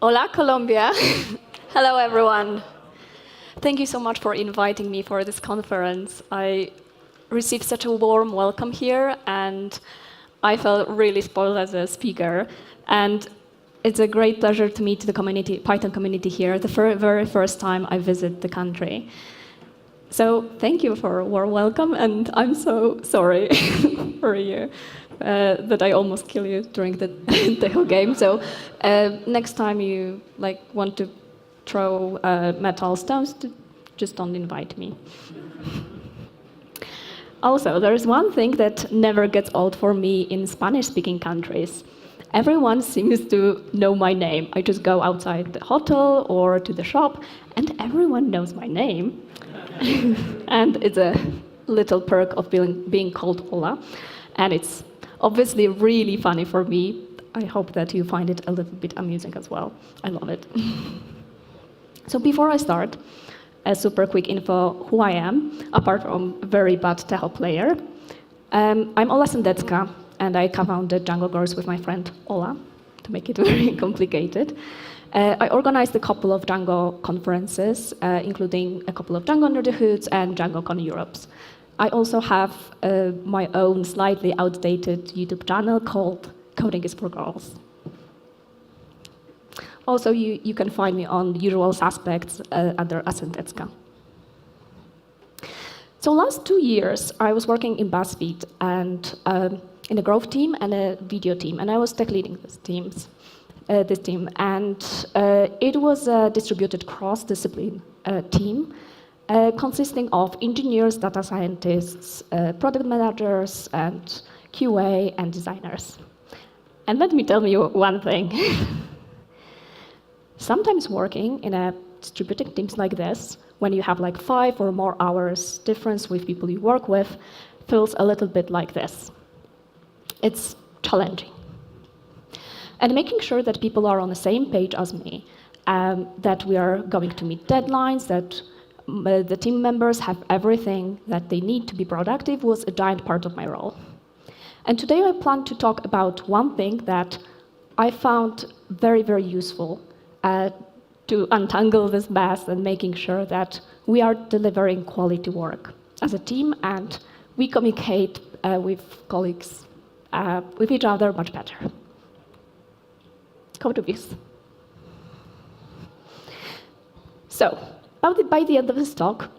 Hola, Colombia. Hello, everyone. Thank you so much for inviting me for this conference. I received such a warm welcome here, and I felt really spoiled as a speaker. And it's a great pleasure to meet the community, Python community here, the very first time I visit the country. So thank you for a warm welcome, and I'm so sorry for you. That I almost kill you during the whole game. So next time you want to throw metal stones, just don't invite me. Also, there is one thing that never gets old for me in Spanish-speaking countries. Everyone seems to know my name. I just go outside the hotel or to the shop, and everyone knows my name. And it's a little perk of being called Ola, and it's obviously really funny for me. I hope that you find it a little bit amusing as well. I love it. So before I start, a super quick info who I am, apart from very bad Tejo player. I'm Ola Sendecka, and I co-founded Django Girls with my friend Ola, to make it very complicated. I organized a couple of Django conferences, including a couple of Django Under the Hoods and DjangoCon Europes. I also have my own slightly outdated YouTube channel called Coding is for Girls. Also, you can find me on the usual suspects under Ola Sendecka. So last 2 years, I was working in BuzzFeed and in a growth team and a video team, and I was tech leading this team. And it was a distributed cross-discipline team consisting of engineers, data scientists, product managers, and QA, and designers. And let me tell you one thing. Sometimes working in a distributed teams like this, when you have 5 or more hours difference with people you work with, feels a little bit like this. It's challenging. And making sure that people are on the same page as me, that we are going to meet deadlines, that the team members have everything that they need to be productive was a giant part of my role. And today I plan to talk about one thing that I found very, very useful to untangle this mess and making sure that we are delivering quality work as a team and we communicate with colleagues, with each other much better. Code reviews. So, by the end of this talk,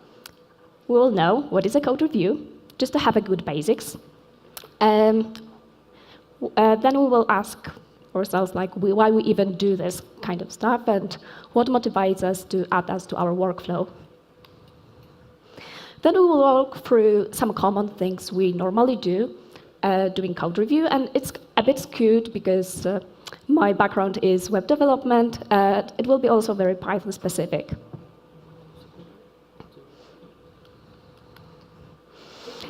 we will know what is a code review, just to have a good basics. Then we will ask ourselves why we even do this kind of stuff and what motivates us to add us to our workflow. Then we will walk through some common things we normally do doing code review, and it's a bit skewed because my background is web development. It will be also very Python specific.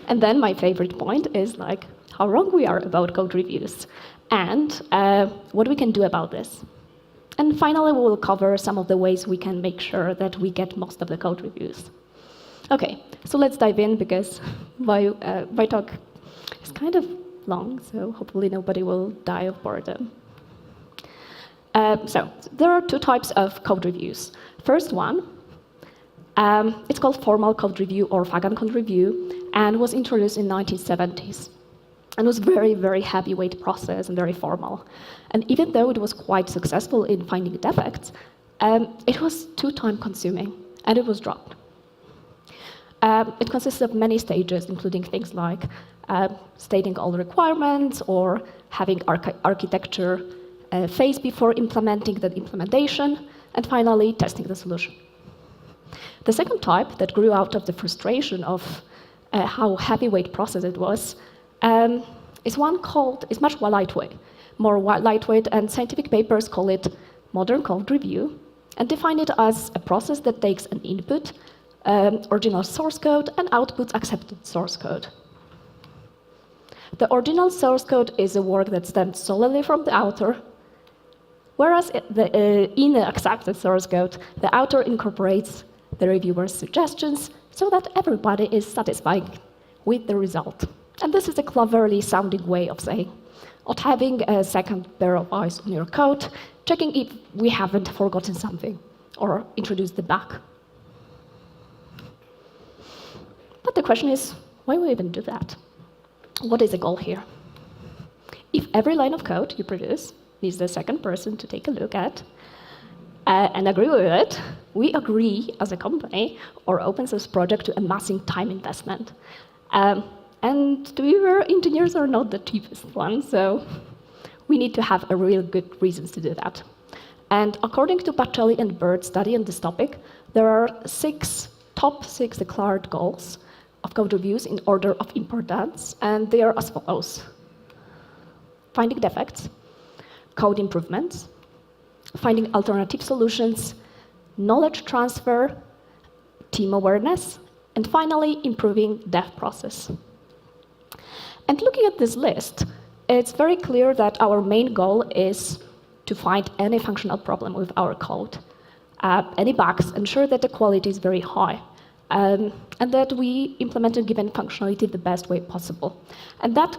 And then my favorite point is how wrong we are about code reviews and what we can do about this. And finally, we will cover some of the ways we can make sure that we get most of the code reviews. Okay, so let's dive in because my talk is kind of long, so hopefully nobody will die of boredom. So there are 2 types of code reviews. First one, it's called formal code review or Fagan code review, and was introduced in 1970s. And was very, very heavyweight process and very formal. And even though it was quite successful in finding defects, it was too time-consuming, and it was dropped. It consists of many stages, including things like stating all the requirements or having architecture phase before implementing the implementation, and finally testing the solution. The second type that grew out of the frustration of how heavyweight process it was is much more lightweight, and scientific papers call it modern code review and define it as a process that takes an input, original source code, and outputs accepted source code. The original source code is a work that stems solely from the author, whereas in the accepted source code, the author incorporates the reviewer's suggestions so that everybody is satisfied with the result. And this is a cleverly sounding way of saying, not having a second pair of eyes on your code, checking if we haven't forgotten something or introduced the bug. But the question is, why we even do that? What is the goal here? If every line of code you produce needs the second person to take a look at and agree with it, we agree as a company or open source project to amassing time investment. And to be fair, engineers are not the cheapest ones, so we need to have a real good reasons to do that. And according to Pacelli and Bird study on this topic, there are top six declared goals of code reviews in order of importance, and they are as follows: finding defects, code improvements, finding alternative solutions, knowledge transfer, team awareness, and finally, improving dev process. And looking at this list, it's very clear that our main goal is to find any functional problem with our code, any bugs, ensure that the quality is very high, and that we implement a given functionality the best way possible. And that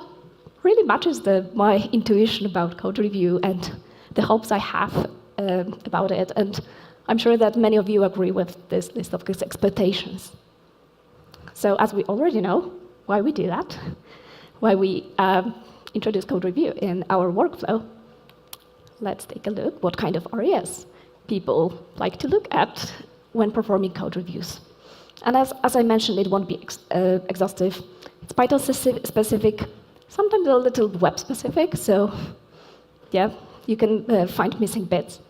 really matches my intuition about code review and the hopes I have about it. And I'm sure that many of you agree with this list of expectations. So as we already know why we do that, why we introduce code review in our workflow, let's take a look what kind of areas people like to look at when performing code reviews. And as I mentioned, it won't be exhaustive. It's Python specific, sometimes a little web specific, so yeah, you can find missing bits.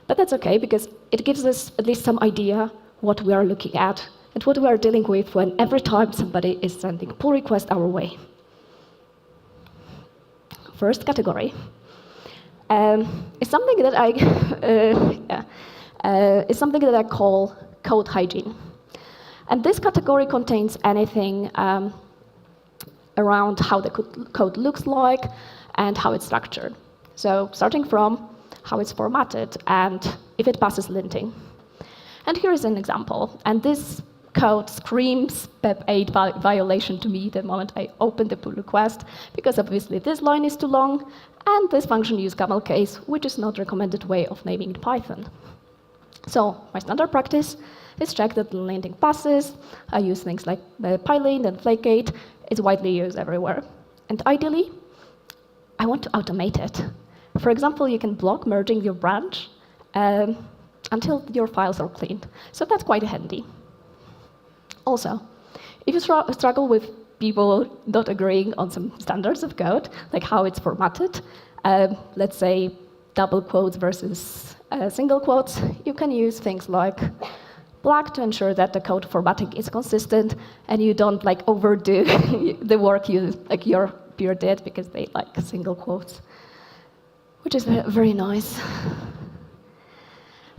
But that's okay, because it gives us at least some idea what we are looking at and what we are dealing with when every time somebody is sending pull request our way. First category is something that I call code hygiene. And this category contains anything around how the code looks like and how it's structured. So starting from how it's formatted and if it passes linting. And here is an example. And this code screams PEP 8 violation to me the moment I open the pull request, because obviously this line is too long, and this function uses camel case, which is not recommended way of naming in Python. So my standard practice is check that the linting passes. I use things like PyLint and flakegate. It's widely used everywhere. And ideally, I want to automate it. For example, you can block merging your branch until your files are cleaned. So that's quite handy. Also, if you struggle with people not agreeing on some standards of code, like how it's formatted, let's say double quotes versus single quotes, you can use things like black to ensure that the code formatting is consistent and you don't overdo the work your peer did because they like single quotes, which is very nice.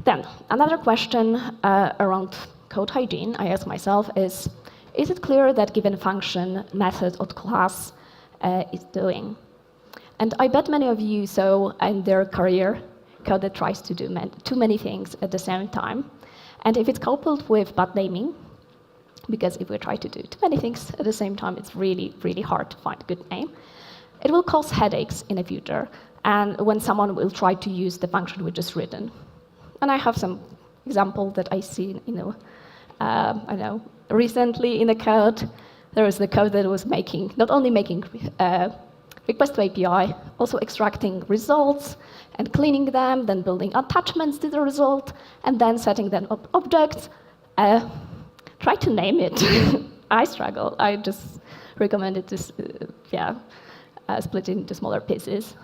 Then another question around code hygiene I ask myself is it clear that given function, method, or class is doing? And I bet many of you saw in their career code that tries to do too many things at the same time. And if it's coupled with bad naming, because if we try to do too many things at the same time, it's really, really hard to find a good name, it will cause headaches in the future, and when someone will try to use the function we just written. And I have some example that I see, recently in the code. There was the code that was not only making request to API, also extracting results and cleaning them, then building attachments to the result, and then setting them up objects. Try to name it. I struggle. I just recommend it to split it into smaller pieces.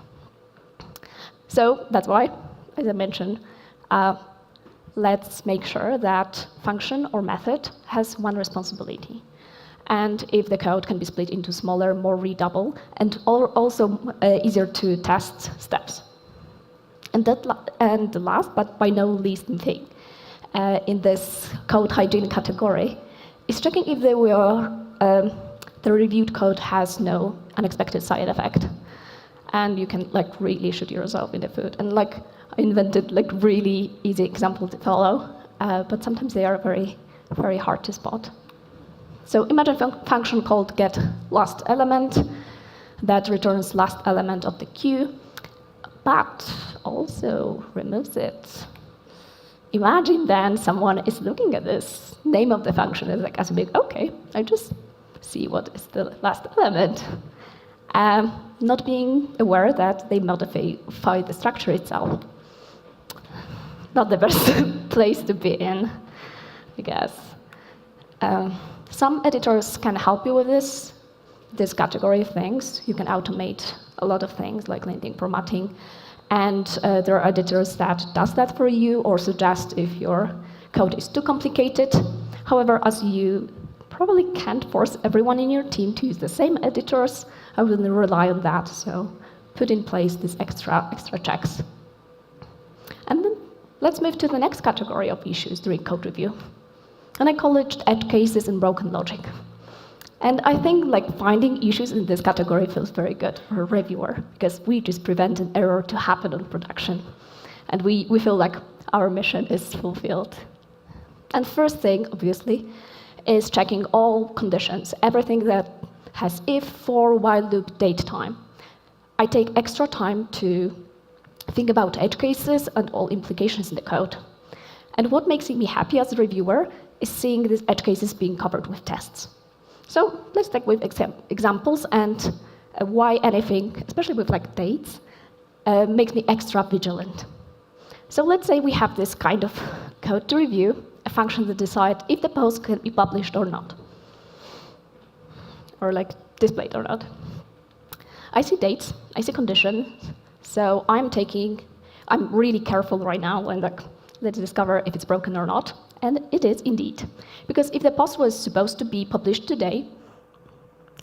So that's why, as I mentioned, let's make sure that function or method has one responsibility. And if the code can be split into smaller, more readable, and also easier to test steps. And the last, but by no least thing, in this code hygiene category, is checking if we are the reviewed code has no unexpected side effect. And you can like really shoot yourself in the foot. And like I invented like really easy example to follow, but sometimes they are very, very hard to spot. So imagine a function called get last element that returns last element of the queue, but also removes it. Imagine then someone is looking at this name of the function and like assuming, okay, I just see what is the last element. Not being aware that they modify the structure itself. Not the best place to be in, I guess. Some editors can help you with this category of things. You can automate a lot of things like linting, formatting, and there are editors that does that for you or suggest if your code is too complicated. However, as you probably can't force everyone in your team to use the same editors, I wouldn't rely on that, so put in place these extra checks. And then let's move to the next category of issues during code review. And I call it edge cases and broken logic. And I think like finding issues in this category feels very good for a reviewer, because we just prevent an error to happen on production. And we feel like our mission is fulfilled. And first thing, obviously, is checking all conditions, everything that has if, for, while loop, date time. I take extra time to think about edge cases and all implications in the code. And what makes me happy as a reviewer is seeing these edge cases being covered with tests. So let's take with examples and why anything, especially with like dates, makes me extra vigilant. So let's say we have this kind of code to review, a function that decides if the post can be published or not, or like displayed or not. I see dates, I see conditions, so I'm really careful right now and like, let's discover if it's broken or not, and it is indeed. Because if the post was supposed to be published today,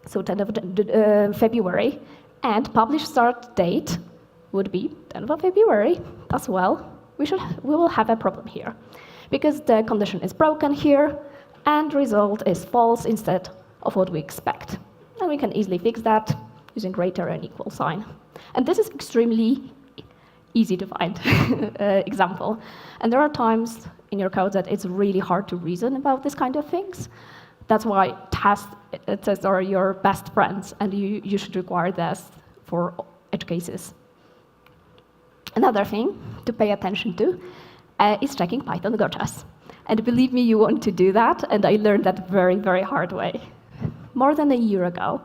so 10th of February, and published start date would be 10th of February as well, we will have a problem here. Because the condition is broken here, and result is false instead of what we expect. And we can easily fix that using greater and equal sign. And this is extremely easy to find example. And there are times in your code that it's really hard to reason about this kind of things. That's why tests are your best friends, and you should require this for edge cases. Another thing to pay attention to is checking Python gotchas. And believe me, you want to do that, and I learned that very, very hard way. More than a year ago,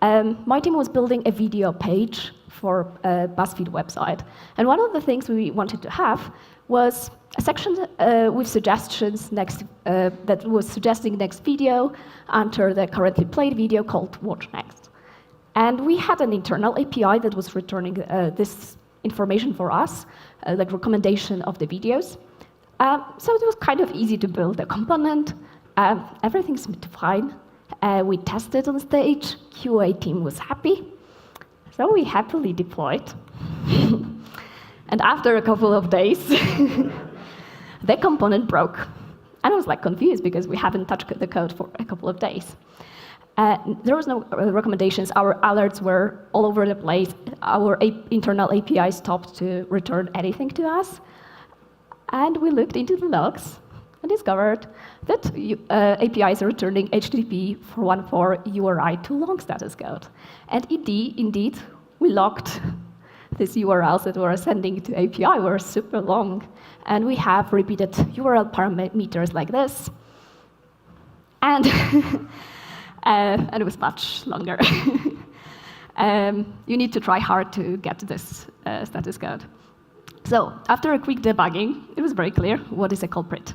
my team was building a video page for a BuzzFeed website. And one of the things we wanted to have was a section with suggestions that was suggesting next video under the currently played video called Watch Next. And we had an internal API that was returning this information for us, like recommendation of the videos. So it was kind of easy to build a component. Everything seemed fine. We tested on stage. QA team was happy. So we happily deployed. And after a couple of days, the component broke. And I was like confused because we haven't touched the code for a couple of days. There was no recommendations. Our alerts were all over the place. Our internal API stopped to return anything to us. And we looked into the logs and discovered that APIs are returning HTTP 414 URI too long status code. And indeed, we locked these URLs that were sending to API were super long. And we have repeated URL parameters like this. And and it was much longer. You need to try hard to get this status code. So after a quick debugging, it was very clear what is a culprit.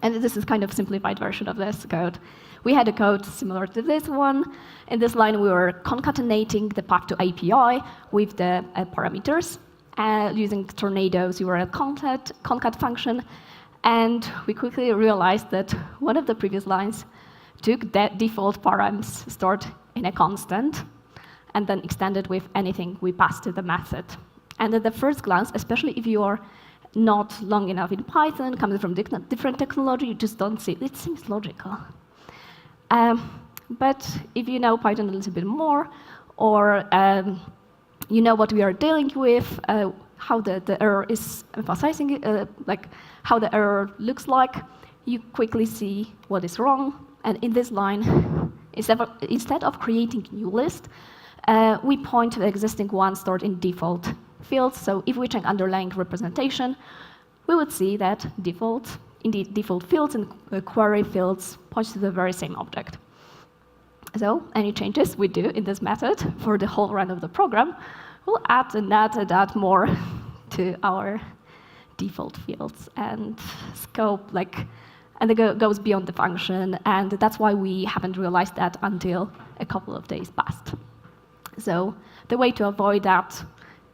And this is kind of simplified version of this code. We had a code similar to this one. In this line, we were concatenating the path to API with the parameters using Tornado's URL concat function. And we quickly realized that one of the previous lines took the default params stored in a constant and then extended with anything we passed to the method. And at the first glance, especially if you are not long enough in Python, coming from different technology, you just don't see it. It seems logical. But if you know Python a little bit more, or you know what we are dealing with, how the error is emphasizing it, like how the error looks like, you quickly see what is wrong. And in this line, instead of creating a new list, we point to the existing one stored in default fields. So if we check underlying representation, we would see that indeed default fields and query fields point to the very same object. So any changes we do in this method for the whole run of the program will add and add more to our default fields and scope, and it goes beyond the function, and that's why we haven't realized that until a couple of days passed. So the way to avoid that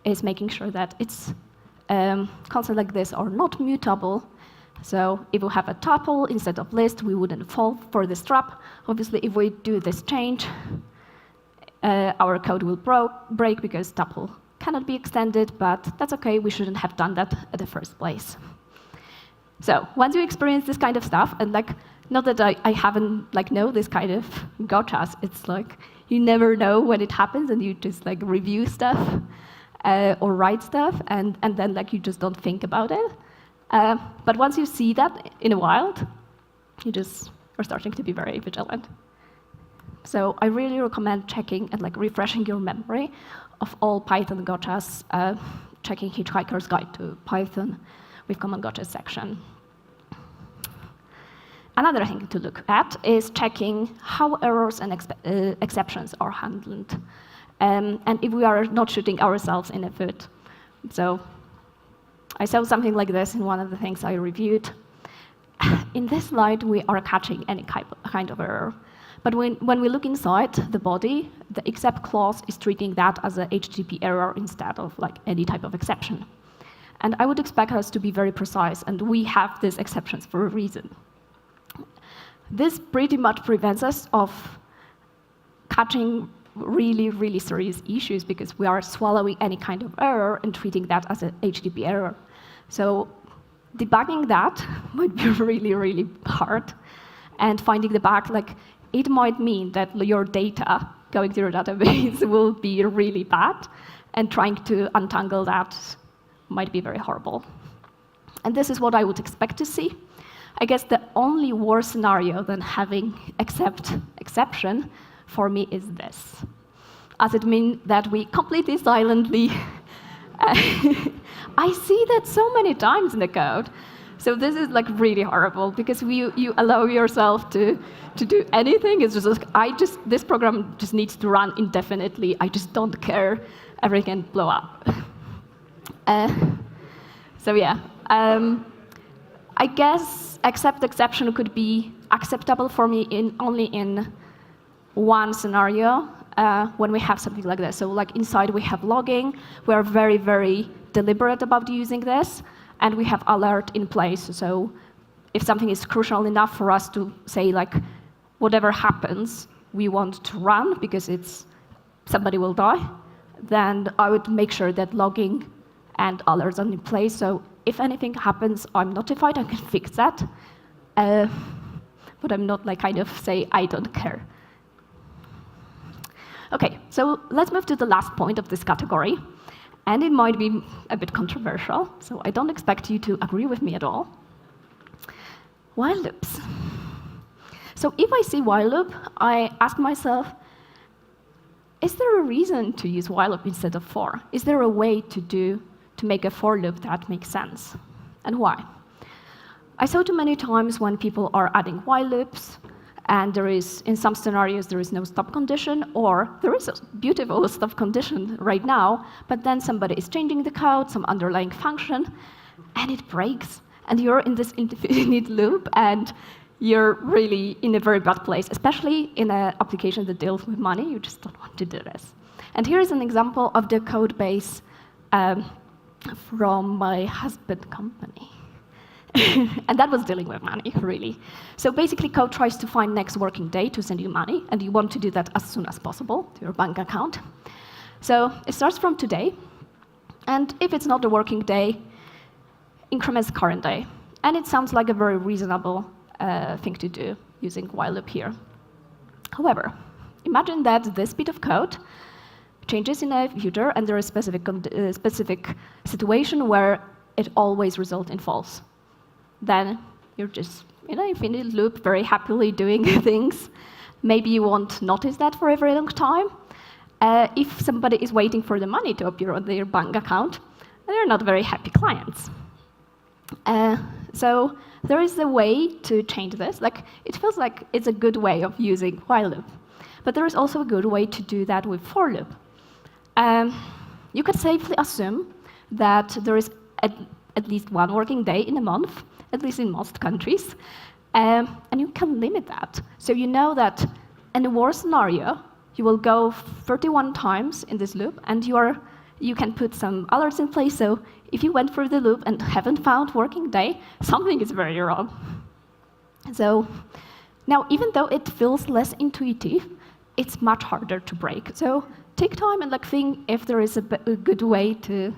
is making sure that it's constants like this are not mutable. So if we have a tuple instead of list, we wouldn't fall for this trap. Obviously, if we do this change, our code will break because tuple cannot be extended, but that's okay. We shouldn't have done that at the first place. So once you experience this kind of stuff, and not that I haven't know this kind of gotchas, it's you never know when it happens, and you just review stuff or write stuff, and then you just don't think about it. But once you see that in the wild, you just are starting to be very vigilant. So I really recommend checking and refreshing your memory of all Python gotchas, checking Hitchhiker's Guide to Python with Common Gotchas section. Another thing to look at is checking how errors and exceptions are handled, and if we are not shooting ourselves in the foot. So I saw something like this in one of the things I reviewed. In this slide, we are catching any kind of error. But when we look inside the body, the except clause is treating that as a HTTP error instead of any type of exception. And I would expect us to be very precise, and we have these exceptions for a reason. This pretty much prevents us of catching really, really serious issues because we are swallowing any kind of error and treating that as a HTTP error. So debugging that might be really, really hard. And finding the bug, it might mean that your data going through your database will be really bad, and trying to untangle that might be very horrible. And this is what I would expect to see. I guess the only worse scenario than having exception for me is this, as it means that we completely silently, I see that so many times in the code. So this is really horrible because you allow yourself to do anything. It's just this program just needs to run indefinitely. I just don't care. Everything can blow up. So yeah, I guess exception could be acceptable for me only in one scenario, when we have something like this. So inside we have logging. We are very, very deliberate about using this, and we have alert in place. So if something is crucial enough for us to say whatever happens, we want to run because somebody will die, then I would make sure that logging and alerts are in place. So if anything happens, I'm notified. I can fix that, but I'm not say I don't care. Okay, so let's move to the last point of this category. And it might be a bit controversial, so I don't expect you to agree with me at all. While loops. So if I see while loop, I ask myself, is there a reason to use while loop instead of for? Is there a way to make a for loop that makes sense? And why? I saw too many times when people are adding while loops, and in some scenarios, there is no stop condition, or there is a beautiful stop condition right now, but then somebody is changing the code, some underlying function, and it breaks. And you're in this infinite loop, and you're really in a very bad place, especially in an application that deals with money. You just don't want to do this. And here is an example of the code base from my husband's company. And that was dealing with money, really. So basically, code tries to find next working day to send you money, and you want to do that as soon as possible to your bank account. So it starts from today, and if it's not a working day, increments current day. And it sounds like a very reasonable thing to do using while loop here. However, imagine that this bit of code changes in a future, and there is a specific situation where it always results in false. Then you're just in an infinite loop, very happily doing things. Maybe you won't notice that for a very long time. If somebody is waiting for the money to appear on their bank account, they're not very happy clients. So there is a way to change this. Like, it feels like it's a good way of using while loop. But there is also a good way to do that with for loop. You could safely assume that there is at least one working day in a month, at least in most countries, and you can limit that. So you know that in the worst scenario, you will go 31 times in this loop, and you can put some alerts in place. So if you went through the loop and haven't found working day, something is very wrong. So now, even though it feels less intuitive, it's much harder to break. So take time and think if there is a good way to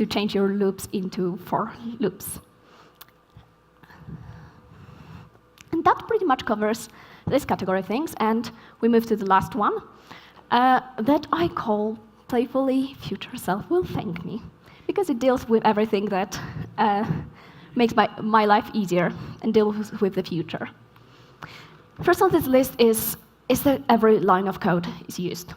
change your loops into for loops. And that pretty much covers this category of things. And we move to the last one that I call playfully future self will thank me, because it deals with everything that makes my life easier and deals with the future. First on this list is that every line of code is used.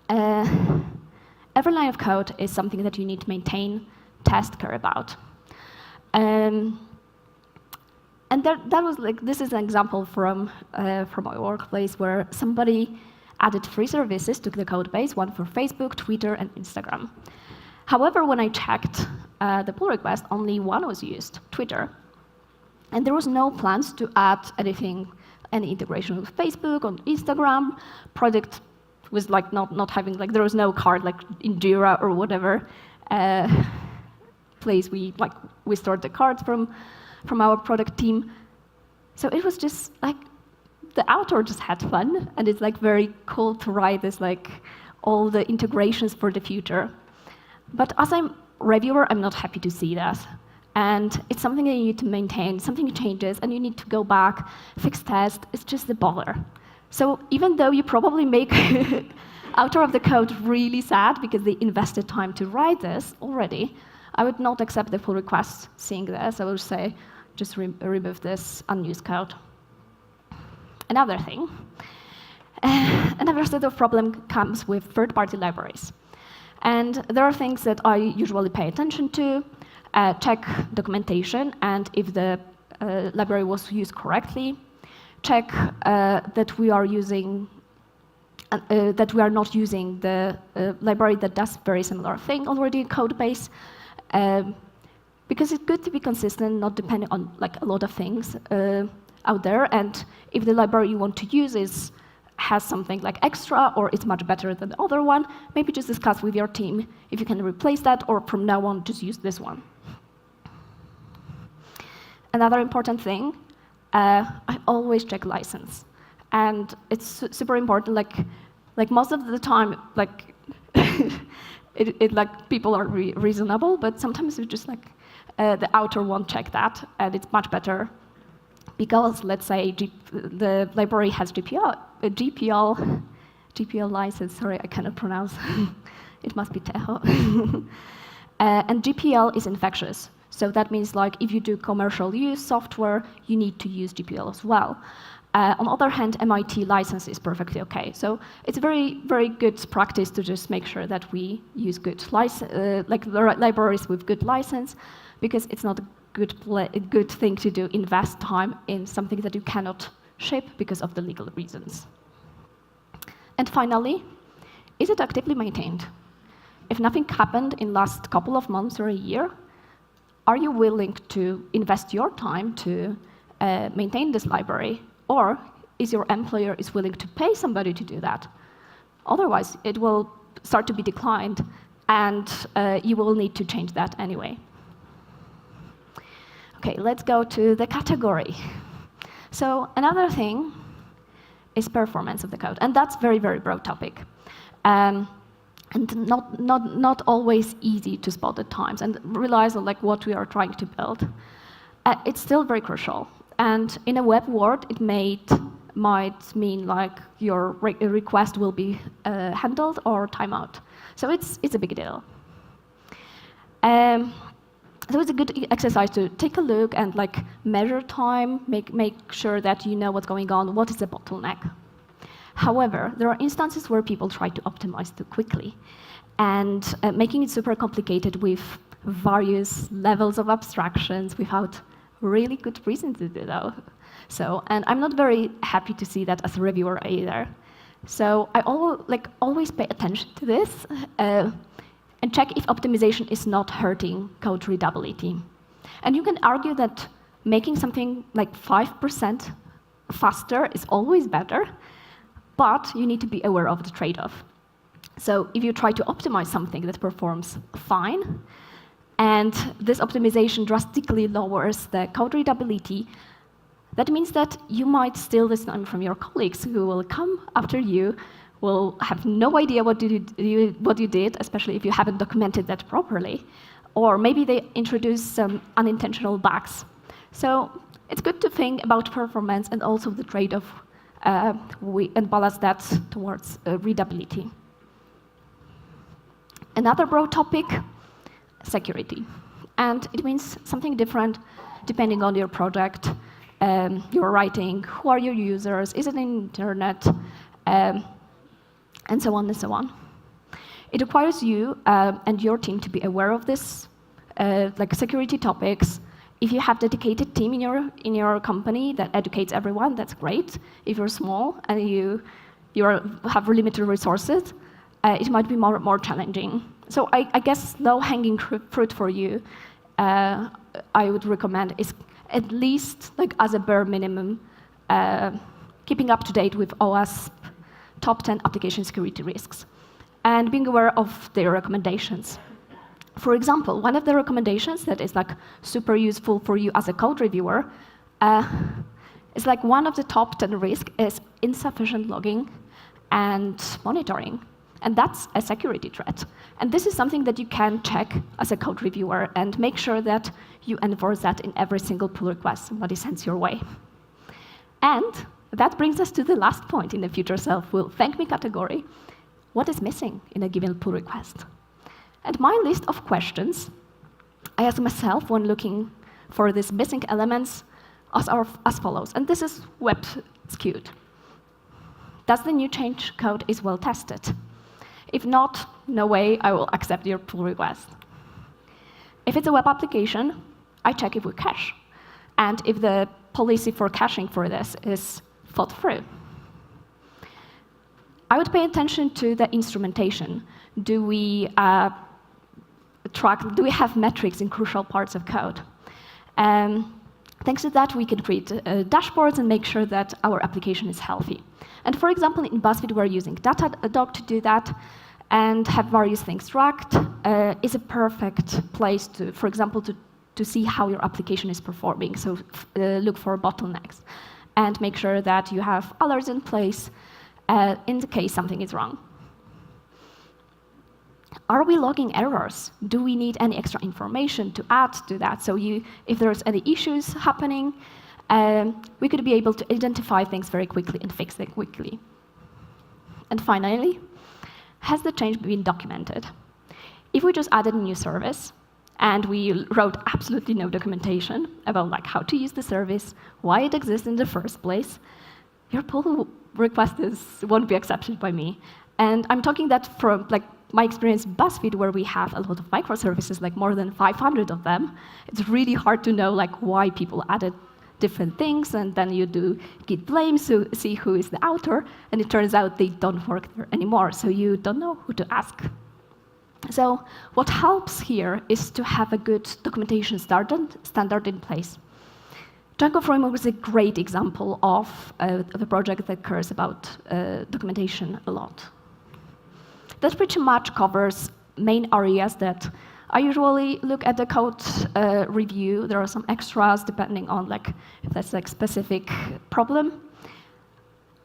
Every line of code is something that you need to maintain, test, care about. And that was this is an example from my workplace where somebody added 3 services to the code base, one for Facebook, Twitter, and Instagram. However, when I checked the pull request, only one was used, Twitter. And there was no plans to add any integration with Facebook or Instagram. Product was not having, there was no card in Jira or whatever place we stored the cards from our product team. So it was just the author just had fun, and it's very cool to write this all the integrations for the future. But as a reviewer, I'm not happy to see that. And it's something that you need to maintain. Something changes, and you need to go back, fix test. It's just a bother. So even though you probably make author of the code really sad because they invested time to write this already, I would not accept the pull request seeing this. I would say, just remove this unused code. Another thing, another set of problem comes with third-party libraries. And there are things that I usually pay attention to, check documentation, and if the library was used correctly, check that we are not using the library that does very similar thing already in code base, because it's good to be consistent, not depending on a lot of things out there. And if the library you want to use has something extra, or it's much better than the other one, maybe just discuss with your team if you can replace that, or from now on just use this one. Another important thing, I always check license, and it's super important. Most of the time, people are reasonable, but sometimes it's just the author won't check that, and it's much better because, let's say, the library has GPL license. Sorry, I cannot pronounce. It must be Tejo. And GPL is infectious. So that means if you do commercial use software, you need to use GPL as well. On the other hand, MIT license is perfectly OK. So it's very, very good practice to just make sure that we use good libraries with good license, because it's not a good thing to do, invest time in something that you cannot ship because of the legal reasons. And finally, is it actively maintained? If nothing happened in the last couple of months or a year, are you willing to invest your time to maintain this library? Or is your employer willing to pay somebody to do that? Otherwise, it will start to be declined, and you will need to change that anyway. OK, let's go to the category. So another thing is performance of the code. And that's very, very broad topic. And not always easy to spot at times, and relies on what we are trying to build. It's still very crucial. And in a web world, it made might mean like your request will be handled or timeout. So it's a big deal. So it's a good exercise to take a look and like measure time, make sure that you know what's going on, what is the bottleneck. However, there are instances where people try to optimize too quickly and making it super complicated with various levels of abstractions without really good reason to do that. So, and I'm not very happy to see that as a reviewer either. So I always pay attention to this and check if optimization is not hurting code readability. And you can argue that making something like 5% faster is always better, but you need to be aware of the trade-off. So if you try to optimize something that performs fine, and this optimization drastically lowers the code readability, that means that you might steal this time from your colleagues who will come after you, will have no idea what you did, especially if you haven't documented that properly. Or maybe they introduce some unintentional bugs. So it's good to think about performance and also the trade-off and balance that towards readability. Another broad topic, security. And it means something different depending on your project, your writing, who are your users, is it internet, and so on and so on. It requires you and your team to be aware of this, like security topics. If you have dedicated team in your company that educates everyone, that's great. If you're small and you have limited resources, it might be more challenging. So I guess low-hanging fruit for you, I would recommend is at least, like as a bare minimum, keeping up to date with OWASP top 10 application security risks and being aware of their recommendations. For example, one of the recommendations that is like super useful for you as a code reviewer is like one of the top 10 risks is insufficient logging and monitoring. And that's a security threat. And this is something that you can check as a code reviewer and make sure that you enforce that in every single pull request somebody sends your way. And that brings us to the last point in the future self will thank me category. What is missing in a given pull request? And my list of questions I ask myself when looking for these missing elements as follows. And this is web skewed. Does the new change code is well tested? If not, no way I will accept your pull request. If it's a web application, I check if we cache, and if the policy for caching for this is thought through. I would pay attention to the instrumentation. Do we do we have metrics in crucial parts of code? Thanks to that, we can create dashboards and make sure that our application is healthy. And for example, in BuzzFeed, we're using Datadog to do that, and have various things tracked is a perfect place to, for example, to see how your application is performing. So look for bottlenecks and make sure that you have alerts in place in the case something is wrong. Are we logging errors? Do we need any extra information to add to that? So if there's any issues happening, we could be able to identify things very quickly and fix them quickly. And finally, has the change been documented? If we just added a new service and we wrote absolutely no documentation about like how to use the service, why it exists in the first place, your pull request won't be accepted by me. And I'm talking that from like my experience in BuzzFeed, where we have a lot of microservices, like more than 500 of them. It's really hard to know like why people added different things, and then you do git blame to see who is the author, and it turns out they don't work there anymore, so you don't know who to ask. So what helps here is to have a good documentation standard in place. Django framework is a great example of a project that cares about documentation a lot. That pretty much covers main areas that I usually look at the code review. There are some extras depending on like if that's like specific problem.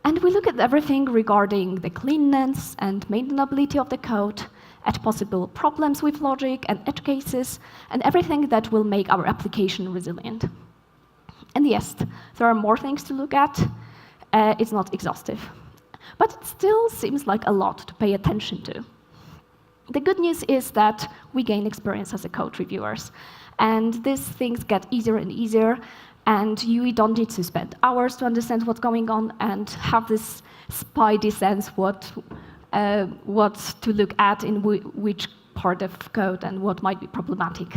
And we look at everything regarding the cleanness and maintainability of the code, at possible problems with logic and edge cases, and everything that will make our application resilient. And yes, there are more things to look at. it's not exhaustive. But it still seems like a lot to pay attention to. The good news is that we gain experience as a code reviewers, and these things get easier and easier, and you don't need to spend hours to understand what's going on and have this spidey sense what to look at in which part of code and what might be problematic.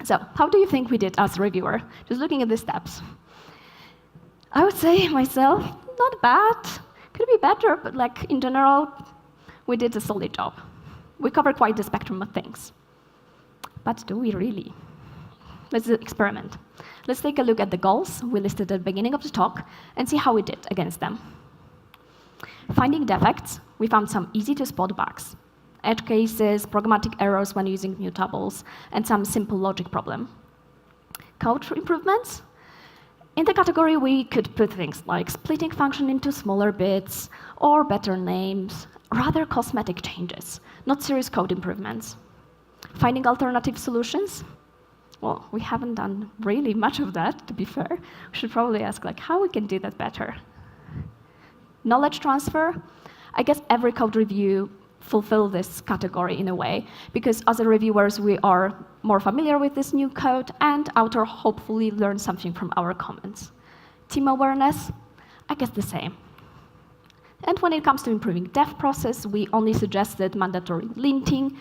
So how do you think we did as a reviewer? Just looking at the steps. I would say myself, not bad. Could be better, but like in general, we did a solid job. We covered quite the spectrum of things. But do we really? Let's do an experiment. Let's take a look at the goals we listed at the beginning of the talk and see how we did against them. Finding defects, we found some easy-to-spot bugs, edge cases, programmatic errors when using mutables, and some simple logic problem. Code improvements? In the category, we could put things like splitting function into smaller bits, or better names, rather cosmetic changes, not serious code improvements. Finding alternative solutions? Well, we haven't done really much of that, to be fair. We should probably ask like how we can do that better. Knowledge transfer? I guess every code review fulfill this category in a way, because as reviewers, we are more familiar with this new code, and author hopefully learn something from our comments. Team awareness? I guess the same. And when it comes to improving dev process, we only suggested mandatory linting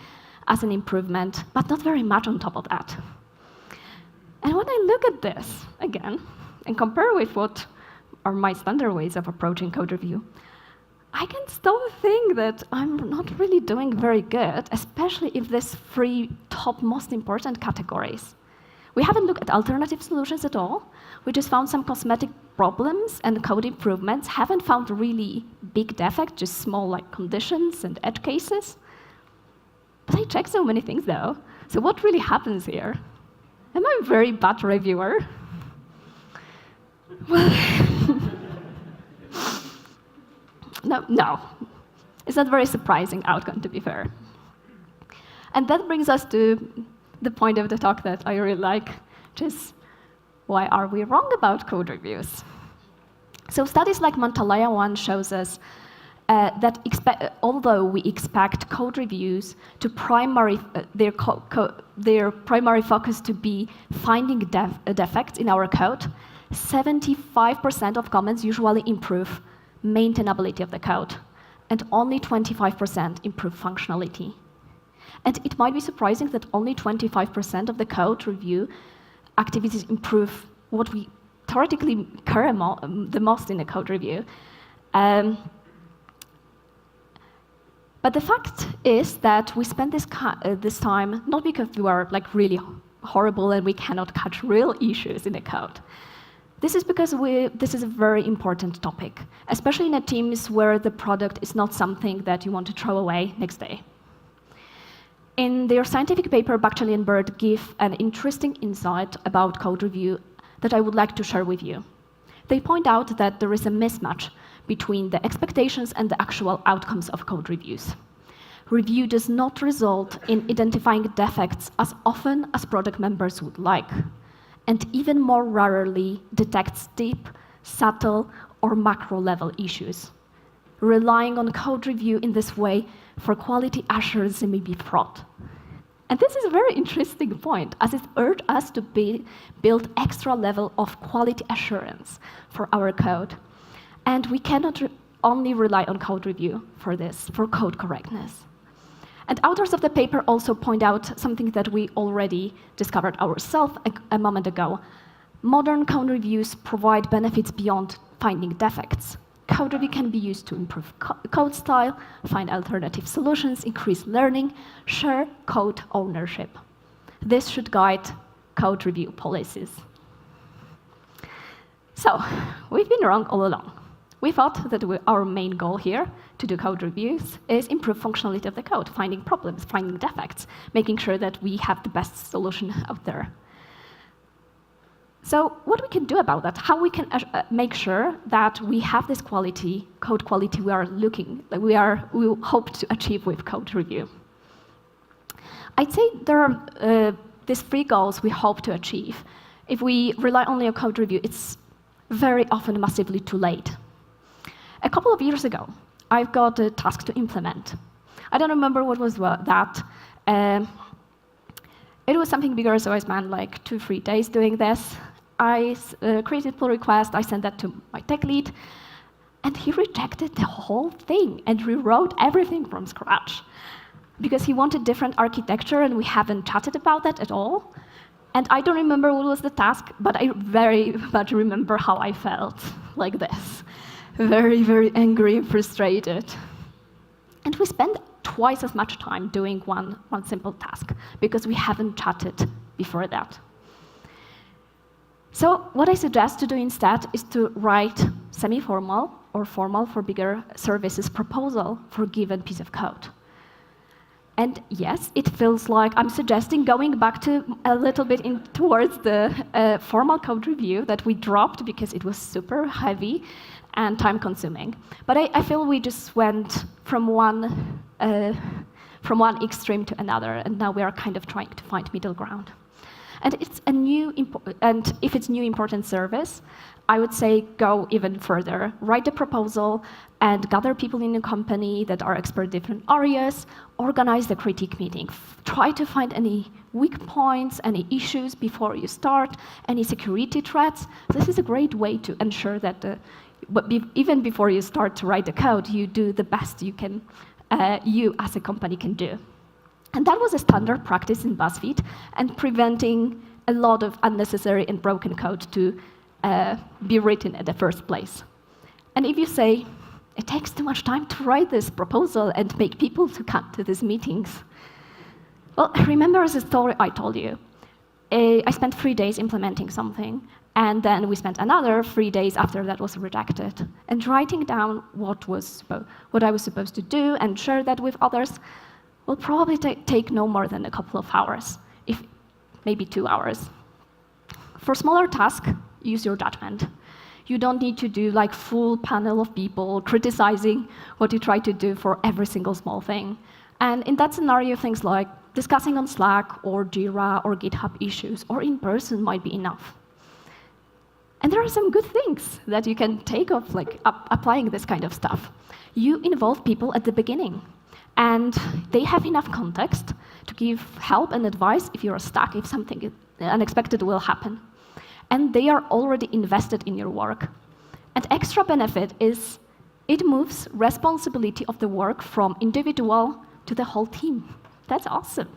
as an improvement, but not very much on top of that. And when I look at this again and compare with what are my standard ways of approaching code review, I can still think that I'm not really doing very good, especially if these three top most important categories. We haven't looked at alternative solutions at all. We just found some cosmetic problems and code improvements. Haven't found really big defects, just small like conditions and edge cases. But I checked so many things though. So what really happens here? Am I a very bad reviewer? Well, no. It's not a very surprising outcome, to be fair. And that brings us to the point of the talk that I really like, which is, why are we wrong about code reviews? So studies like Mantalaya one shows us that although we expect code reviews to their primary focus to be finding defects in our code, 75% of comments usually improve maintainability of the code, and only 25% improve functionality. And it might be surprising that only 25% of the code review activities improve what we theoretically care the most in a code review. But the fact is that we spend this time not because we are like really horrible and we cannot catch real issues in the code. This is because this is a very important topic, especially in teams where the product is not something that you want to throw away next day. In their scientific paper, Bakhchali and Bird give an interesting insight about code review that I would like to share with you. They point out that there is a mismatch between the expectations and the actual outcomes of code reviews. Review does not result in identifying defects as often as product members would like, and even more rarely detects deep, subtle, or macro-level issues. Relying on code review in this way for quality assurance may be fraught. And this is a very interesting point, as it urges us to build extra level of quality assurance for our code. And we cannot only rely on code review for this, for code correctness. And authors of the paper also point out something that we already discovered ourselves a moment ago. Modern code reviews provide benefits beyond finding defects. Code review can be used to improve code style, find alternative solutions, increase learning, share code ownership. This should guide code review policies. So, we've been wrong all along. We thought that our main goal here to do code reviews is improve functionality of the code, finding problems, finding defects, making sure that we have the best solution out there. So what we can do about that, how we can make sure that we have this quality, code quality we hope to achieve with code review. I'd say there are these three goals we hope to achieve. If we rely only on code review, it's very often massively too late. A couple of years ago, I've got a task to implement. I don't remember what was that. It was something bigger, so I spent like 2-3 days doing this. I created pull request, I sent that to my tech lead, and he rejected the whole thing and rewrote everything from scratch because he wanted different architecture, and we haven't chatted about that at all. And I don't remember what was the task, but I very much remember how I felt, like this. Very, very angry and frustrated. And we spent twice as much time doing one simple task because we haven't chatted before that. So what I suggest to do instead is to write semi-formal or formal for bigger services proposal for a given piece of code. And yes, it feels like I'm suggesting going back to a little bit towards the formal code review that we dropped because it was super heavy and time-consuming. But I feel we just went from one extreme to another, and now we are kind of trying to find middle ground. And if it's new important service, I would say go even further. Write the proposal and gather people in the company that are expert in different areas. Organize the critique meeting. Try to find any weak points, any issues before you start, any security threats. This is a great way to ensure that even before you start to write the code, you do the best you can, you as a company can do. And that was a standard practice in BuzzFeed, and preventing a lot of unnecessary and broken code to be written at the first place. And if you say, it takes too much time to write this proposal and make people to come to these meetings, well, remember the story I told you. I spent 3 days implementing something, and then we spent another 3 days after that was rejected. And writing down what I was supposed to do and share that with others will probably take no more than a couple of hours, if maybe 2 hours. For smaller tasks, use your judgment. You don't need to do like full panel of people criticizing what you try to do for every single small thing. And in that scenario, things like discussing on Slack or Jira or GitHub issues or in person might be enough. And there are some good things that you can take off like applying this kind of stuff. You involve people at the beginning, and they have enough context to give help and advice if you're stuck, if something unexpected will happen. And they are already invested in your work. And extra benefit is it moves responsibility of the work from individual to the whole team. That's awesome.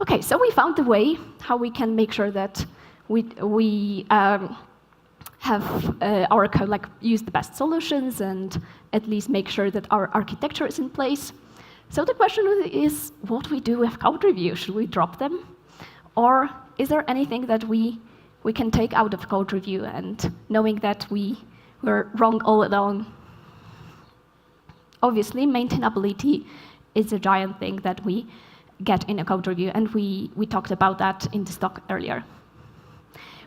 OK, so we found the way how we can make sure that we have our code, like use the best solutions and at least make sure that our architecture is in place. So the question is, what we do with code review? Should we drop them? Or is there anything that we can take out of code review, and knowing that we were wrong all along? Obviously, maintainability is a giant thing that we get in a code review, and we talked about that in this talk earlier.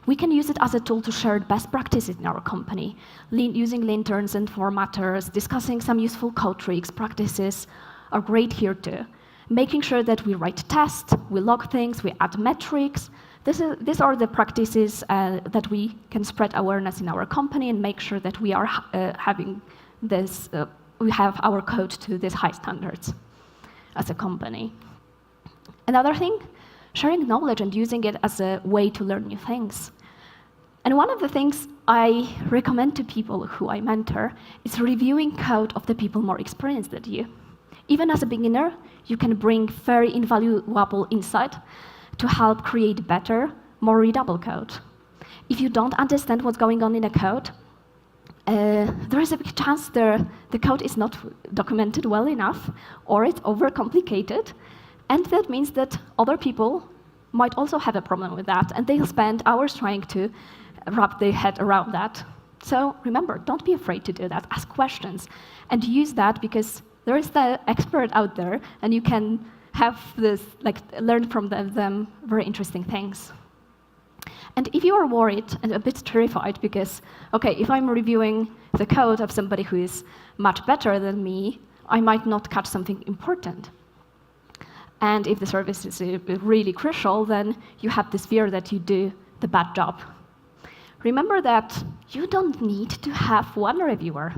We can use it as a tool to share best practices in our company, using linterns and formatters, discussing some useful code tricks, practices are great here too. Making sure that we write tests, we log things, we add metrics. These are the practices that we can spread awareness in our company and make sure that we are having this, we have our code to these high standards as a company. Another thing, sharing knowledge and using it as a way to learn new things. And one of the things I recommend to people who I mentor is reviewing code of the people more experienced than you. Even as a beginner, you can bring very invaluable insight to help create better, more readable code. If you don't understand what's going on in a code, there is a big chance the code is not documented well enough, or it's overcomplicated, and that means that other people might also have a problem with that, and they'll spend hours trying to wrap their head around that. So remember, don't be afraid to do that. Ask questions, and use that because there is the expert out there, and you can have this, like, learn from them very interesting things. And if you are worried and a bit terrified because, OK, if I'm reviewing the code of somebody who is much better than me, I might not catch something important. And if the service is really crucial, then you have this fear that you do the bad job. Remember that you don't need to have one reviewer.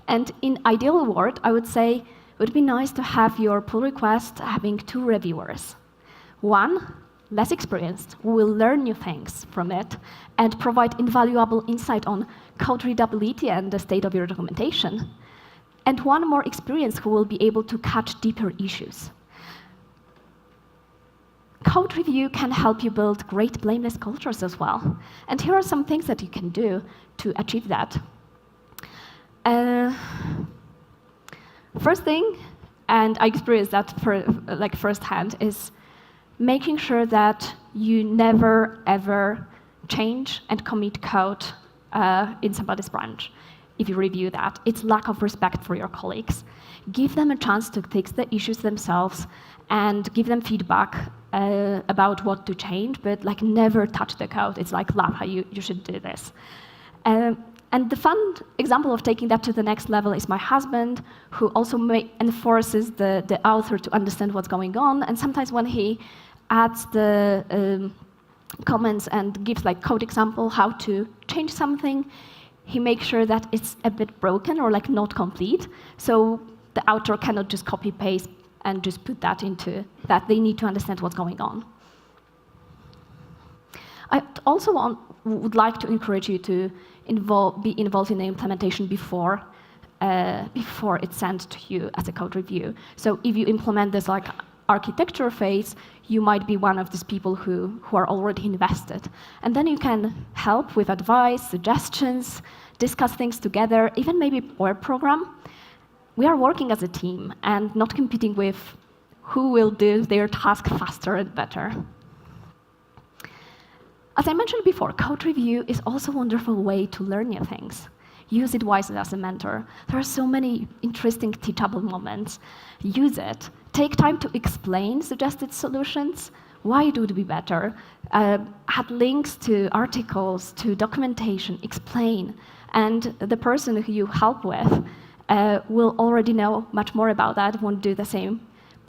And in ideal world, I would say it would be nice to have your pull request having 2 reviewers. One, less experienced, who will learn new things from it and provide invaluable insight on code readability and the state of your documentation. And one more experienced who will be able to catch deeper issues. Code review can help you build great blameless cultures as well. And here are some things that you can do to achieve that. First thing, and I experienced that firsthand, is making sure that you never, ever change and commit code in somebody's branch. If you review that, it's lack of respect for your colleagues. Give them a chance to fix the issues themselves and give them feedback about what to change, but never touch the code. It's like, Lapa, you should do this. And the fun example of taking that to the next level is my husband, who also enforces the author to understand what's going on. And sometimes when he adds the comments and gives code example how to change something, he makes sure that it's a bit broken or not complete. So the author cannot just copy paste and just put that into that. They need to understand what's going on. I also would like to encourage you to be involved in the implementation before it's sent to you as a code review. So if you implement this architecture phase, you might be one of these people who are already invested. And then you can help with advice, suggestions, discuss things together, even maybe web program. We are working as a team and not competing with who will do their task faster and better. As I mentioned before, code review is also a wonderful way to learn new things. Use it wisely as a mentor. There are so many interesting teachable moments. Use it. Take time to explain suggested solutions, why it would be better. Add links to articles, to documentation, explain. And the person who you help with will already know much more about that, won't do the same,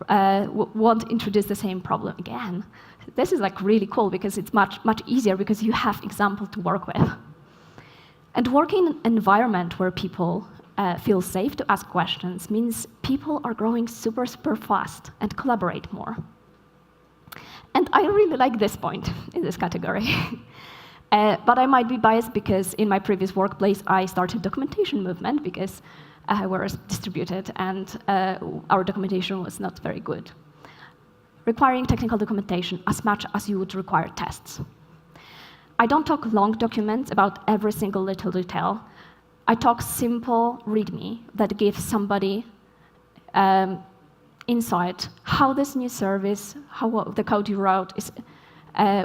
won't introduce the same problem again. This is really cool because it's much easier because you have example to work with. And working in an environment where people feel safe to ask questions means people are growing super fast and collaborate more. And I really like this point in this category. But I might be biased because in my previous workplace, I started documentation movement because we were distributed and our documentation was not very good, requiring technical documentation as much as you would require tests. I don't talk long documents about every single little detail. I talk simple README that gives somebody insight how this new service, how the code you wrote is,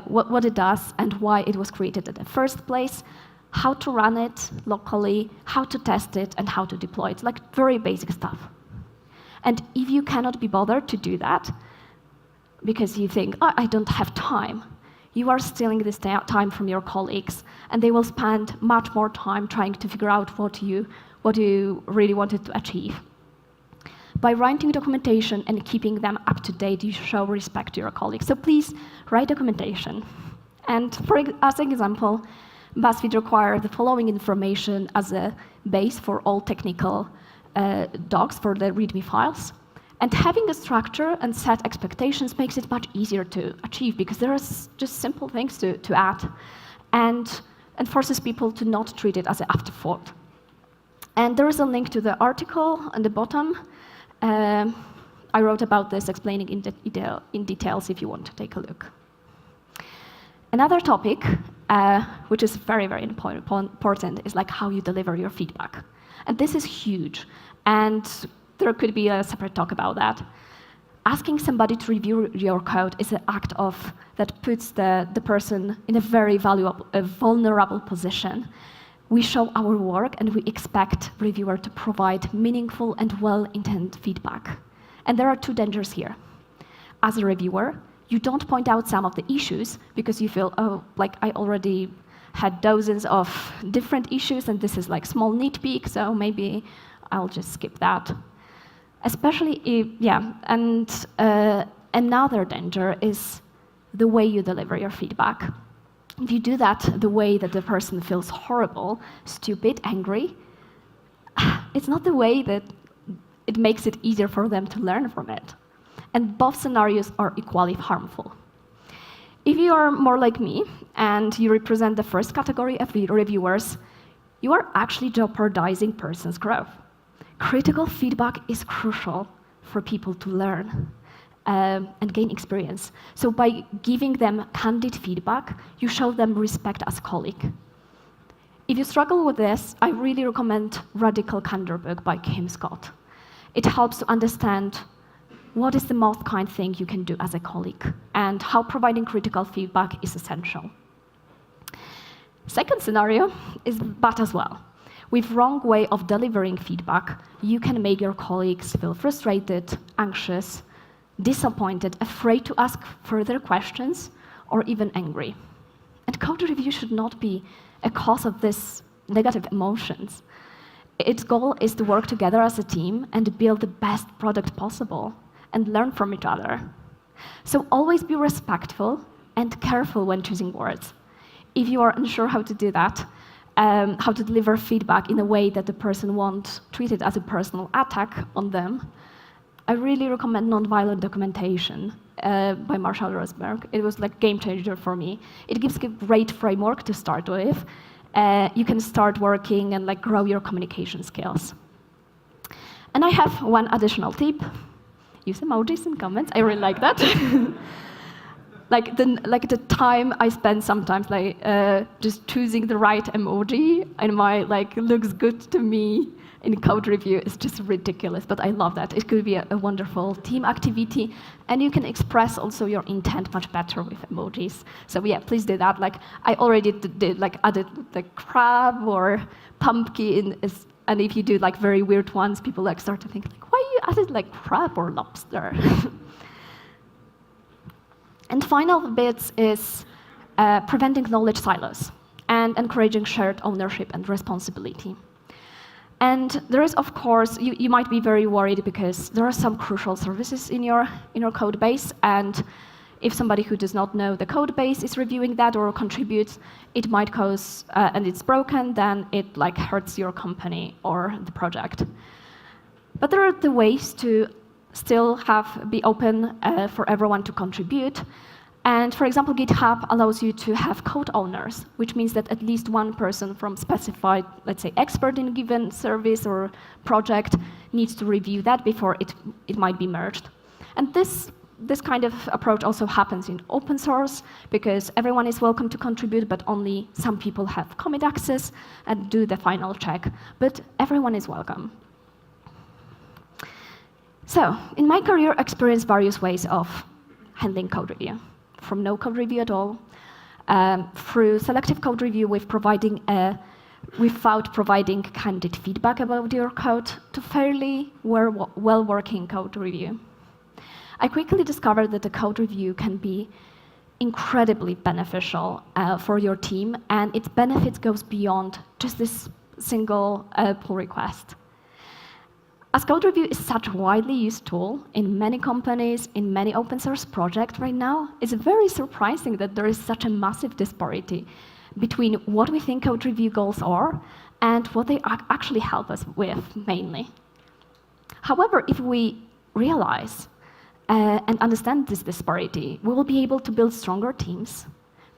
what it does and why it was created in the first place, how to run it locally, how to test it, and how to deploy it. Very basic stuff. And if you cannot be bothered to do that, because you think, oh, I don't have time, you are stealing this time from your colleagues, and they will spend much more time trying to figure out what you really wanted to achieve. By writing documentation and keeping them up to date, you show respect to your colleagues. So please write documentation. And as an example, BuzzFeed requires the following information as a base for all technical docs for the README files. And having a structure and set expectations makes it much easier to achieve because there are just simple things to add and forces people to not treat it as an afterthought. And there is a link to the article on the bottom. I wrote about this, explaining in details if you want to take a look. Another topic, which is very, very important, is how you deliver your feedback. And this is huge. And there could be a separate talk about that. Asking somebody to review your code is an act that puts the person in a very vulnerable position. We show our work, and we expect reviewer to provide meaningful and well-intended feedback. And there are 2 dangers here. As a reviewer, you don't point out some of the issues because you feel, oh, I already had dozens of different issues, and this is small nitpick, so maybe I'll just skip that. Especially if, and another danger is the way you deliver your feedback. if you do that the way that the person feels horrible, stupid, angry, it's not the way that it makes it easier for them to learn from it. And both scenarios are equally harmful. If you are more like me and you represent the first category of reviewers, you are actually jeopardizing person's growth. Critical feedback is crucial for people to learn and gain experience. So by giving them candid feedback, you show them respect as a colleague. If you struggle with this, I really recommend Radical Candor book by Kim Scott. It helps to understand what is the most kind thing you can do as a colleague and how providing critical feedback is essential. Second scenario is bad as well. With wrong way of delivering feedback, you can make your colleagues feel frustrated, anxious, disappointed, afraid to ask further questions, or even angry. And code review should not be a cause of these negative emotions. Its goal is to work together as a team and build the best product possible and learn from each other. So always be respectful and careful when choosing words. If you are unsure how to do that, how to deliver feedback in a way that the person won't treat it as a personal attack on them, I really recommend Nonviolent Documentation by Marshall Rosenberg. It was like game changer for me. It gives a great framework to start with. You can start working and like grow your communication skills. And I have one additional tip. Use emojis in comments. I really like that. like the time I spend sometimes just choosing the right emoji and my looks good to me in code review is just ridiculous, but I love that. It could be a wonderful team activity, and you can express also your intent much better with emojis. So yeah, please do that. I already did added the crab or pumpkin, and if you do very weird ones, people start to think why you added crab or lobster? And final bits is preventing knowledge silos and encouraging shared ownership and responsibility. And there is, of course, you might be very worried because there are some crucial services in your code base, and if somebody who does not know the code base is reviewing that or contributes, it might cause, and it's broken, then it hurts your company or the project. But there are the ways to still be open for everyone to contribute. And for example, GitHub allows you to have code owners, which means that at least one person from specified, let's say, expert in a given service or project needs to review that before it might be merged. And this kind of approach also happens in open source because everyone is welcome to contribute, but only some people have commit access and do the final check. But everyone is welcome. So, in my career, I experienced various ways of handling code review. From no code review at all, through selective code review without providing candid feedback about your code, to fairly well-working code review. I quickly discovered that the code review can be incredibly beneficial for your team, and its benefits goes beyond just this single pull request. As code review is such a widely used tool in many companies, in many open source projects right now, it's very surprising that there is such a massive disparity between what we think code review goals are and what they actually help us with, mainly. However, if we realize and understand this disparity, we will be able to build stronger teams,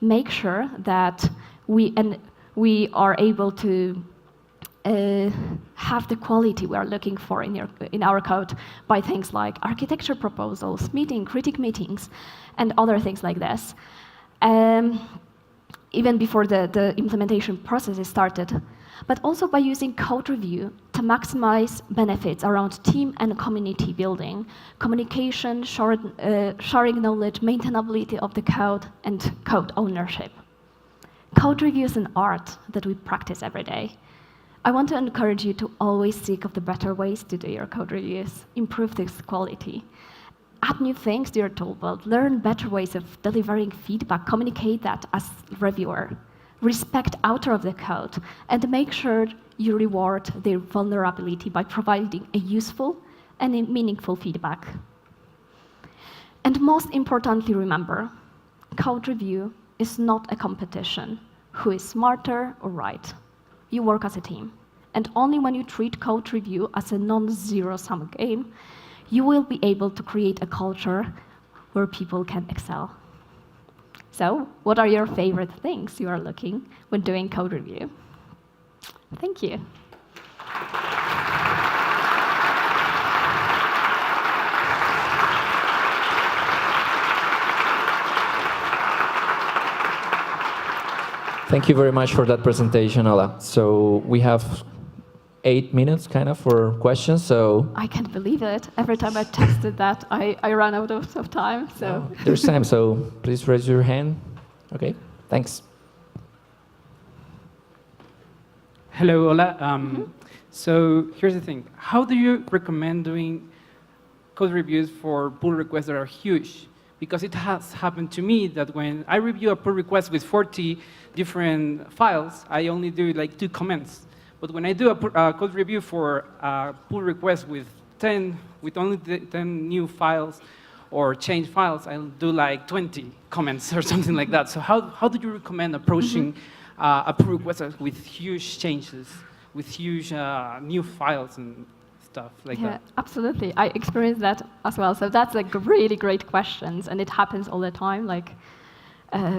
make sure that we are able to have the quality we are looking for in our code by things like architecture proposals, critic meetings, and other things like this, even before the implementation process is started. But also by using code review to maximize benefits around team and community building, communication, sharing knowledge, maintainability of the code, and code ownership. Code review is an art that we practice every day. I want to encourage you to always seek of the better ways to do your code reviews, improve this quality, add new things to your toolbelt, learn better ways of delivering feedback, communicate that as reviewer, respect author of the code, and make sure you reward their vulnerability by providing a useful and a meaningful feedback. And most importantly, remember, code review is not a competition. Who is smarter or right? You work as a team. And only when you treat code review as a non-zero-sum game, you will be able to create a culture where people can excel. So, what are your favorite things you are looking when doing code review? Thank you. Thank you very much for that presentation, Ola. So we have 8 minutes kind of for questions, so... I can't believe it. Every time I tested that, I run out of time, so... No, there's time, so please raise your hand. Okay, thanks. Hello, Ola. So here's the thing. How do you recommend doing code reviews for pull requests that are huge? Because it has happened to me that when I review a pull request with 40 different files, I only do like 2 comments. But when I do a code review for a pull request with only 10 new files or change files, I'll do like 20 comments or something like that. So how do you recommend approaching a pull request with huge changes, with huge new files and stuff like that? Absolutely. I experienced that as well. So that's like really great questions, and it happens all the time. Like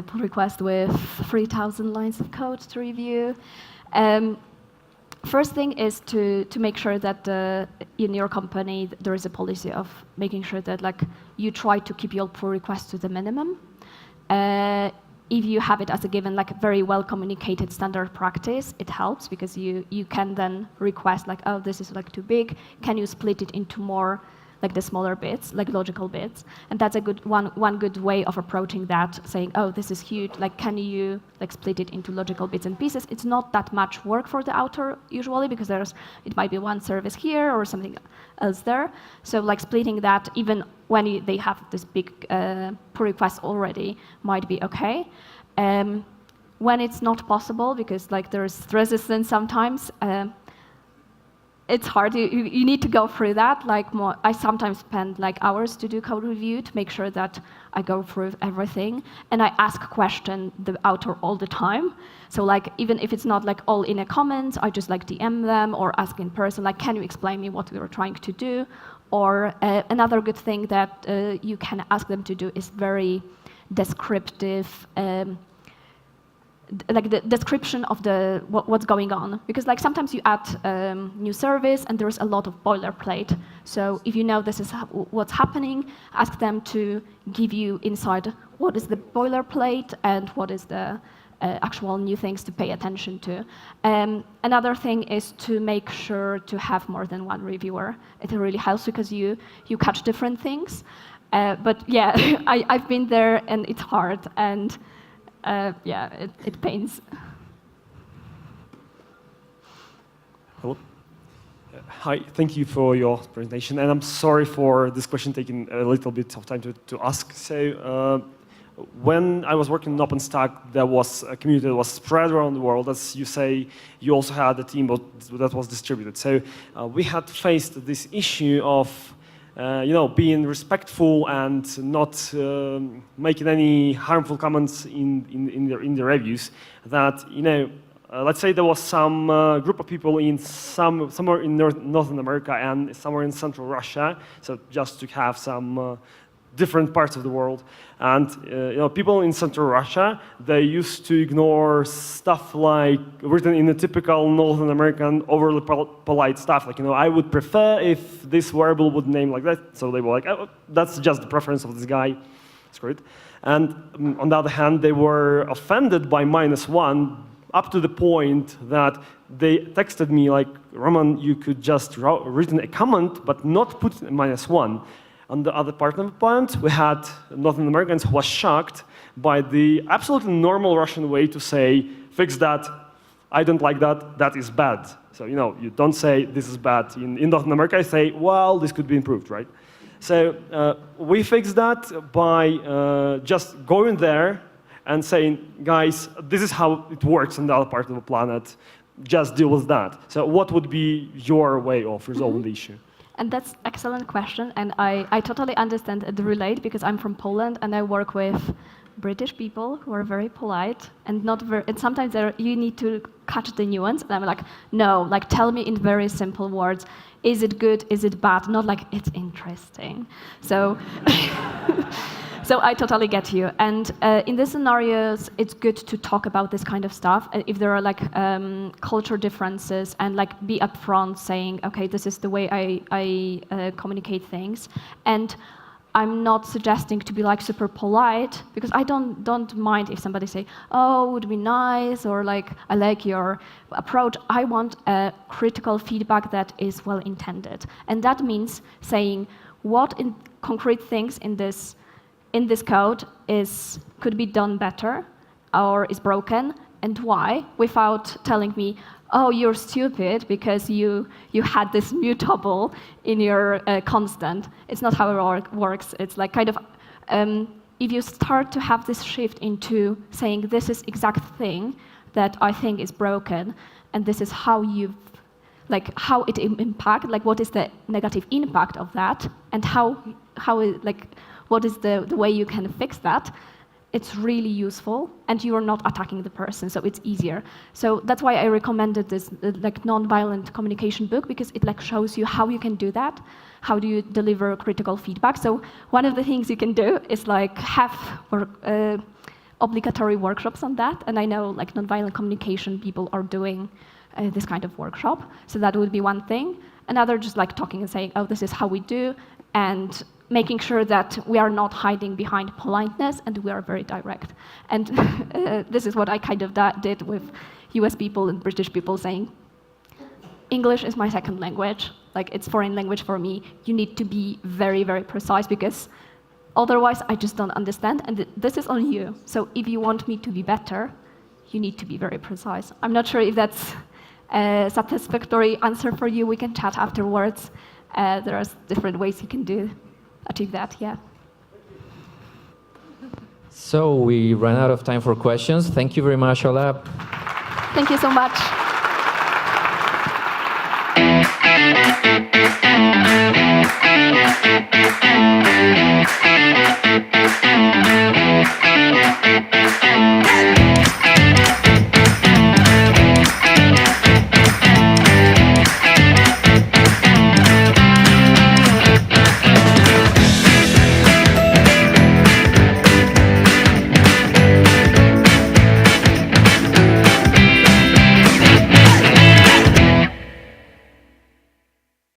pull request with 3,000 lines of code to review. First thing is to make sure that in your company there is a policy of making sure that like you try to keep your pull requests to the minimum. If you have it as a given, like very well communicated standard practice, it helps because you can then request like, oh, this is like too big. Can you split it into more like the smaller bits, like logical bits? And that's a good one good way of approaching that, saying, oh, this is huge. Like, can you like split it into logical bits and pieces? It's not that much work for the author usually because it might be one service here or something else there. So like splitting that, even when they have this big pull request already, might be okay. When it's not possible, because like there's resistance sometimes, it's hard. You need to go through that. Like I sometimes spend like hours to do code review to make sure that I go through everything, and I ask the author all the time. So like even if it's not like all in a comment, I just like DM them or ask in person. Like, can you explain me what you're trying to do? Or another good thing that you can ask them to do is very descriptive. Like the description of what's going on, because like sometimes you add new service and there's a lot of boilerplate. So if you know this is what's happening, ask them to give you insight what is the boilerplate and what is the actual new things to pay attention to. Another thing is to make sure to have more than one reviewer. It really helps because you catch different things. But yeah, I've been there and it's hard, and yeah, it pains. Hello. Hi, thank you for your presentation, and I'm sorry for this question taking a little bit of time to ask. So, when I was working in OpenStack, there was a community that was spread around the world. As you say, you also had a team that was distributed. So, we had faced this issue of being respectful and not making any harmful comments in the reviews. That let's say there was some group of people in somewhere in Northern America and somewhere in Central Russia. So just to have some different parts of the world, and people in Central Russia, they used to ignore stuff like written in a typical Northern American overly polite stuff, like I would prefer if this variable would name like that. So they were like, oh, that's just the preference of this guy. It's great. And on the other hand, they were offended by -1 up to the point that they texted me like, Roman, you could just written a comment but not put -1. On the other part of the planet, we had Northern Americans who was shocked by the absolutely normal Russian way to say, fix that, I don't like that, that is bad. So, you don't say this is bad. In Northern America, I say, well, this could be improved, right? So we fixed that by just going there and saying, guys, this is how it works in the other part of the planet. Just deal with that. So what would be your way of resolving the issue? And that's an excellent question, and I totally understand and relate because I'm from Poland and I work with British people who are very polite and not very, and sometimes you need to catch the nuance. And I'm like, no, like tell me in very simple words, is it good, is it bad? Not like, it's interesting. So, so I totally get you. And in these scenarios, it's good to talk about this kind of stuff. If there are like culture differences, and like be upfront saying, okay, this is the way I communicate things. And I'm not suggesting to be like super polite, because I don't mind if somebody say, oh, would be nice, or like, I like your approach. I want a critical feedback that is well intended. And that means saying what in concrete things in this code could be done better or is broken, and why, without telling me, oh, you're stupid because you had this mutable in your constant. It's not how it works. It's like kind of, if you start to have this shift into saying this is exact thing that I think is broken, and this is how how it impact, like what is the negative impact of that, and what is the way you can fix that, it's really useful, and you are not attacking the person, so it's easier. So that's why I recommended this like non-violent communication book, because it like shows you how you can do that, how do you deliver critical feedback. So one of the things you can do is like have obligatory workshops on that, and I know like non-violent communication people are doing this kind of workshop, so that would be one thing. Another, just like talking and saying, oh, this is how we do, and making sure that we are not hiding behind politeness, and we are very direct. And this is what I kind of did with US people and British people, saying, English is my second language, like it's foreign language for me. You need to be very, very precise, because otherwise I just don't understand, and this is on you. So if you want me to be better, you need to be very precise. I'm not sure if that's a satisfactory answer for you. We can chat afterwards. There are different ways you can achieve that, yeah. So we ran out of time for questions. Thank you very much, Ola. Thank you so much.